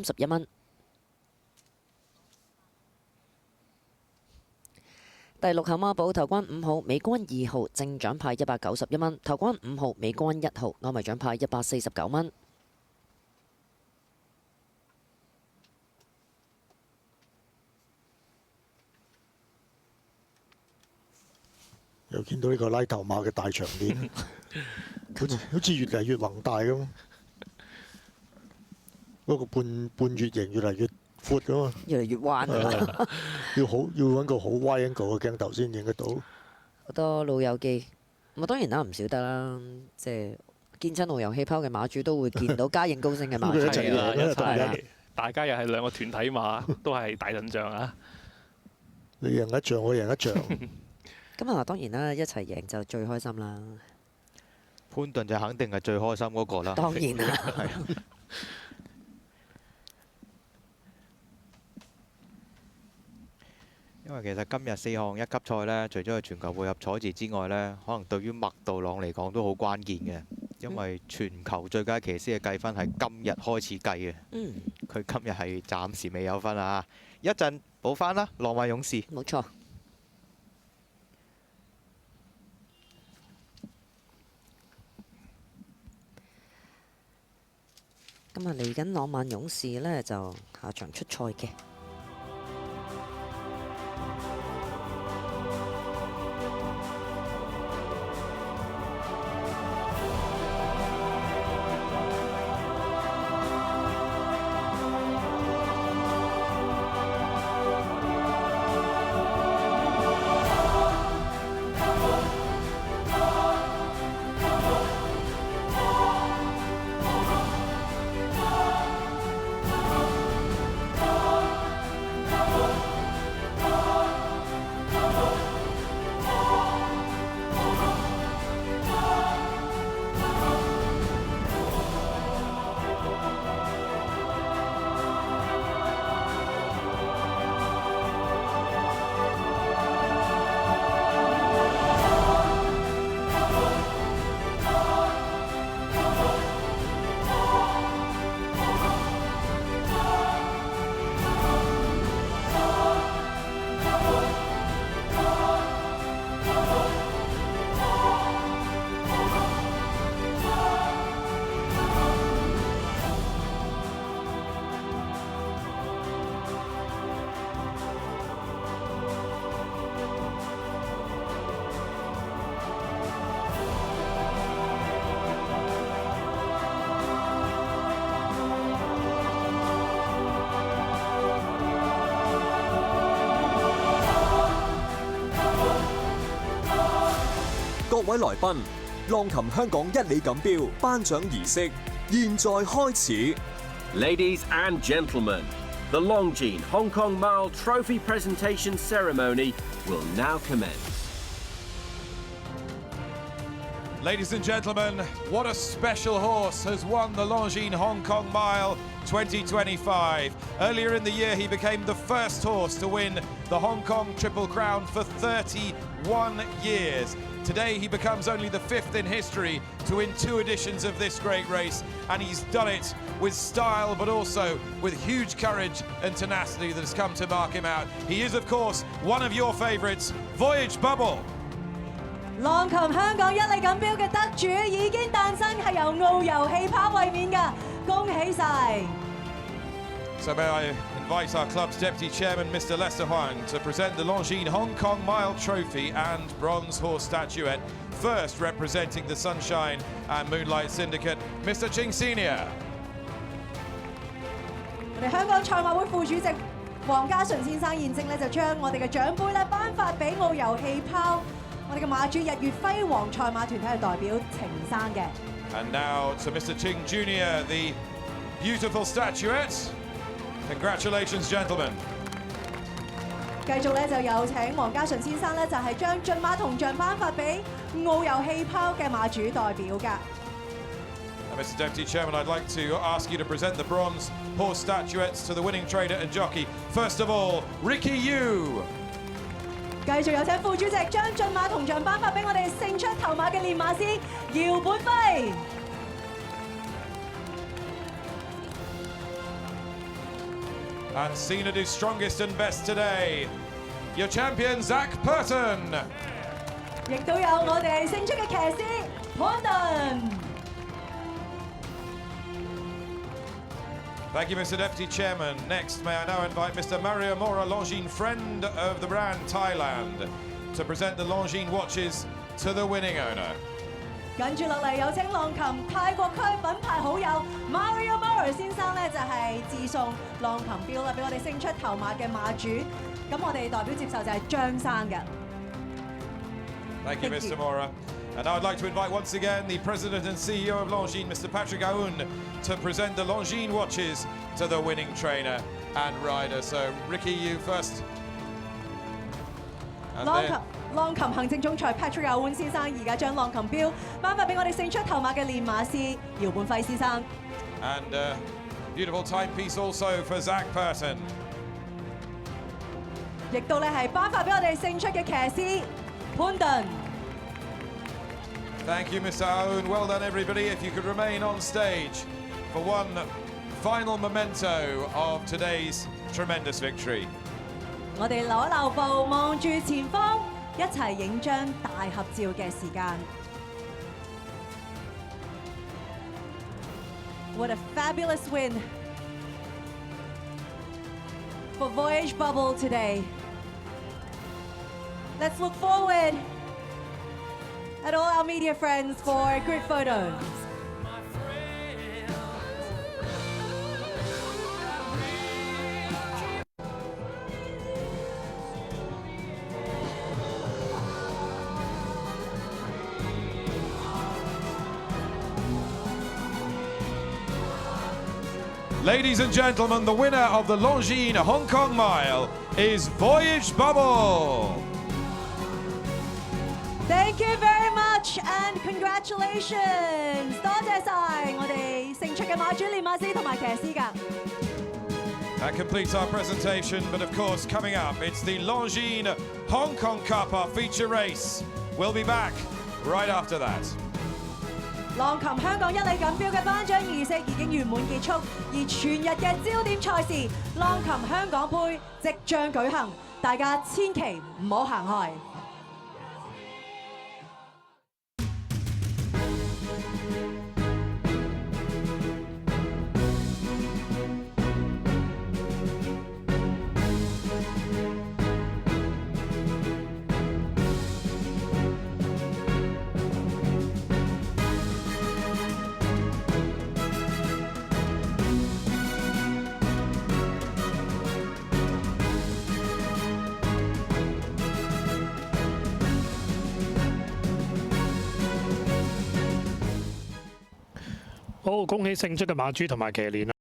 31蚊。第六號孖寶頭關5號美軍2號正獎派191蚊，頭關5號美軍1號歐米獎派149蚊。又見到呢個拉頭馬嘅大場面，好似越嚟越宏大咁。嗰個半月形越嚟越闊噶嘛，越嚟越彎要揾個好 wide angle 嘅鏡頭先影得到。好多老友記，咁當然啦，唔少得啦，即係見親老友氣泡嘅馬主都會見到家應高升嘅馬主。一齊贏，大家又係兩個團體馬，都係大陣仗啊！你贏一仗，我贏一仗。咁啊，當然啦，一齊贏就最開心啦。潘頓就肯定係最開心嗰個啦。當然啦。因為其實今日4項一級賽呢，除咗係全球配合彩字之外呢，可能對於麥道朗嚟講都好關鍵嘅，因為全球最佳騎師嘅計分係今日開始計嘅。佢今日係暫時未有分啊！一陣補翻啦，浪漫勇士。冇錯。咁啊，嚟緊浪漫勇士呢，就下場出賽嘅。各位來賓，浪琴香港一哩錦標頒獎儀式現在開始。Ladies and gentlemen, the Longines Hong Kong Mile Trophy Presentation Ceremony will now commence. Ladies and gentlemen, what a special horse has won the Longines Hong Kong Mile 2025. Earlier in the year, he became the first horse to win the Hong Kong Triple Crown for 31 years. Today, he becomes only the 5th in history to win 2 editions of this great race, and he's done it with style, but also with huge courage and tenacity that has come to mark him out. He is, of course, one of your favourites, Voyage Bubble. 浪琴香港一哩錦標嘅得主已經誕生，係由澳遊氣泡衛冕㗎，恭喜晒！ So may I invite our club's Deputy Chairman, Mr. Lester Huang, to present the Longines Hong Kong Mile Trophy and Bronze Horse Statuette. First, representing the Sunshine and Moonlight Syndicate, Mr. Ching Senior. 我哋香港賽馬會副主席黃家純先生現正咧就將我哋嘅獎杯咧頒發俾澳遊氣泡。 我哋嘅馬主日月輝煌賽馬團體係代表程生嘅。And now to Mr. Ching Jr., the beautiful statuette. Congratulations, gentlemen. 繼續咧就有請黃家純先生咧就係將駿馬銅像頒發俾澳遊氣泡嘅馬主代表㗎。Mr. Deputy Chairman, I'd like to ask you to present the bronze horse statuettes to the winning trader and jockey. First of all, Ricky Yu. 繼續有請副主席將駿馬銅像頒發俾我哋勝出頭馬嘅練馬師姚本輝。and Cena do strongest and best today. Your champion, Zach Purton. 亦都有我哋勝出嘅騎師潘頓。 Thank you, Mr. Deputy Chairman. Next, may I now invite Mr. Mario Mora, Longines friend of the brand Thailand, to present the Longines watches to the winning owner. 跟住落嚟有請浪琴泰國區品牌好友 Mario Mora 先生咧，就係自送浪琴錶啦，俾我哋勝出頭馬嘅馬主。咁我哋代表接受就係張生嘅。 Thank you, Thank Mr. you. Mora. And now I'd like to invite once again the President and CEO of Longines, Mr. Patrick Aoun, to present the Longines watches to the winning trainer and rider. So, Ricky, you first. And 浪琴行政總裁 Patrick Aoun 先生而家將浪琴錶頒發俾我哋勝出頭馬嘅練馬師姚半輝先生。 And beautiful timepiece also for Zach Purton. 亦都咧係頒發俾我哋勝出嘅騎師潘頓。 Thank you, Mr. Aoun. Well done, everybody. If you could remain on stage for one final memento of today's tremendous victory. 我哋扭一扭步，望住前方，一齊影張大合照嘅時間。What a fabulous win for Voyage Bubble today. Let's look forward at all our media friends for a group photo. Ladies and gentlemen, the winner of the Longines Hong Kong Mile is Voyage Bubble. Thank you very much and congratulations！ 多謝晒我哋勝出嘅馬主、練馬師同埋騎師㗎。 That completes our presentation, but of course, coming up, it's the Longines Hong Kong Cup, our feature race. We'll be back right after that. 浪琴香港一哩錦標嘅頒獎儀式已經圓滿結束，而全日嘅焦點賽事浪琴香港杯即將舉行，大家千祈唔好行開。好，恭喜勝出嘅馬主同埋騎練。